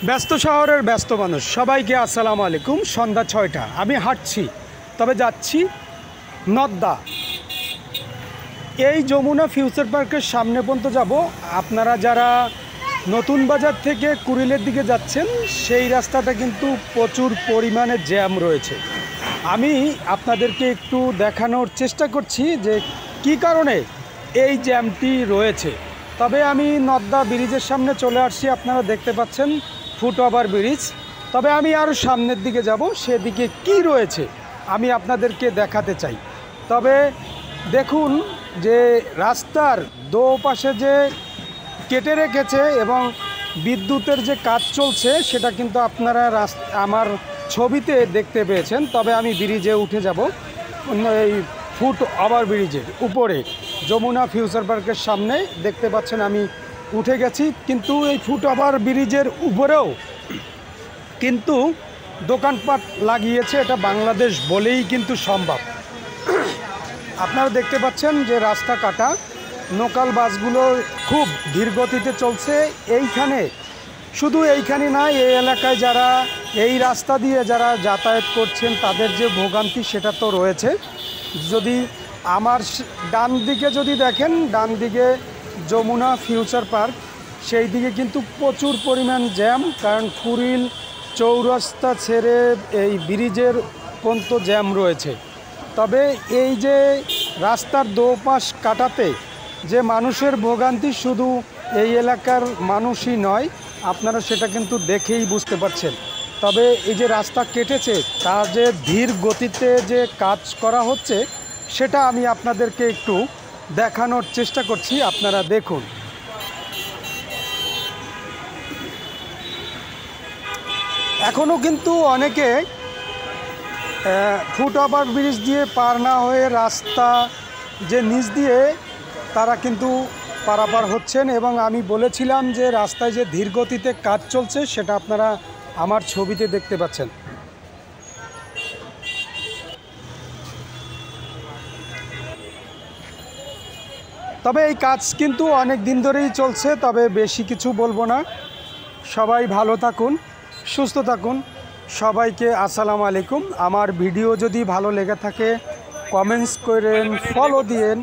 ব্যস্ত শহরের ব্যস্ত মানুষ সবাইকে আসসালামু আলাইকুম। সন্ধ্যা ৬টা, আমি হাঁটছি, তবে যাচ্ছি নদ্দা। এই যমুনা ফিউচার পার্কের সামনে পর্যন্ত যাব। আপনারা যারা নতুন বাজার থেকে কুড়িলের দিকে যাচ্ছেন সেই রাস্তাটা কিন্তু প্রচুর পরিমাণে জ্যাম রয়েছে। আমি আপনাদেরকে একটু দেখানোর চেষ্টা করছি যে কী কারণে এই জ্যামটি রয়েছে। তবে আমি নদ্দা ব্রিজের সামনে চলে আসছি, আপনারা দেখতে পাচ্ছেন ফুটওভার ব্রিজ। তবে আমি আরও সামনের দিকে যাব, সেদিকে কি রয়েছে আমি আপনাদেরকে দেখাতে চাই। তবে দেখুন যে রাস্তার দোপাশে যে কেটে রেখেছে এবং বিদ্যুতের যে কাজ চলছে সেটা কিন্তু আপনারা আমার ছবিতে দেখতে পেয়েছেন। তবে আমি ব্রিজে উঠে যাব, এই ফুটওভার ব্রিজের উপরে যমুনা ফিউচার পার্কের সামনে দেখতে পাচ্ছেন আমি উঠে গেছি। কিন্তু এই ফুটওভার ব্রিজের উপরেও কিন্তু দোকানপাট লাগিয়েছে, এটা বাংলাদেশ বলেই কিন্তু সম্ভব। আপনারা দেখতে পাচ্ছেন যে রাস্তা কাটা, লোকাল বাসগুলো খুব ধীরগতিতে চলছে। এইখানে শুধু এইখানে না, এই এলাকায় যারা এই রাস্তা দিয়ে যারা যাতায়াত করছেন তাদের যে ভোগান্তি সেটা তো রয়েছে। যদি আমার ডান দিকে যদি দেখেন, ডান দিকে যমুনা ফিউচার পার্ক, সেই দিকে কিন্তু প্রচুর পরিমাণ জ্যাম, কারণ কুড়িল চৌরাস্তা ছেড়ে এই ব্রিজের পর্যন্ত জ্যাম রয়েছে। তবে এই যে রাস্তার দোপাশ কাটাতে যে মানুষের ভোগান্তি, শুধু এই এলাকার মানুষই নয়, আপনারা সেটা কিন্তু দেখেই বুঝতে পারছেন। তবে এই যে রাস্তা কেটেছে তার যে ধীর গতিতে যে কাজ করা হচ্ছে সেটা আমি আপনাদেরকে একটু দেখানোর চেষ্টা করছি, আপনারা দেখুন। এখনও কিন্তু অনেকে ফুটওভার ব্রিজ দিয়ে পার না হয়ে রাস্তা যে নিচ দিয়ে তারা কিন্তু পারাপার হচ্ছেন। এবং আমি বলেছিলাম যে রাস্তায় যে ধীরগতিতে কাজ চলছে সেটা আপনারা আমার ছবিতে দেখতে পাচ্ছেন। তবে এই কাজ কিন্তু অনেক দিন ধরেই চলছে। তবে বেশি কিছু বলবো না, সবাই ভালো থাকুন, সুস্থ থাকুন। সবাইকে আসসালামু আলাইকুম। আমার ভিডিও যদি ভালো লেগে থাকে কমেন্টস করেন, ফলো দিয়েন।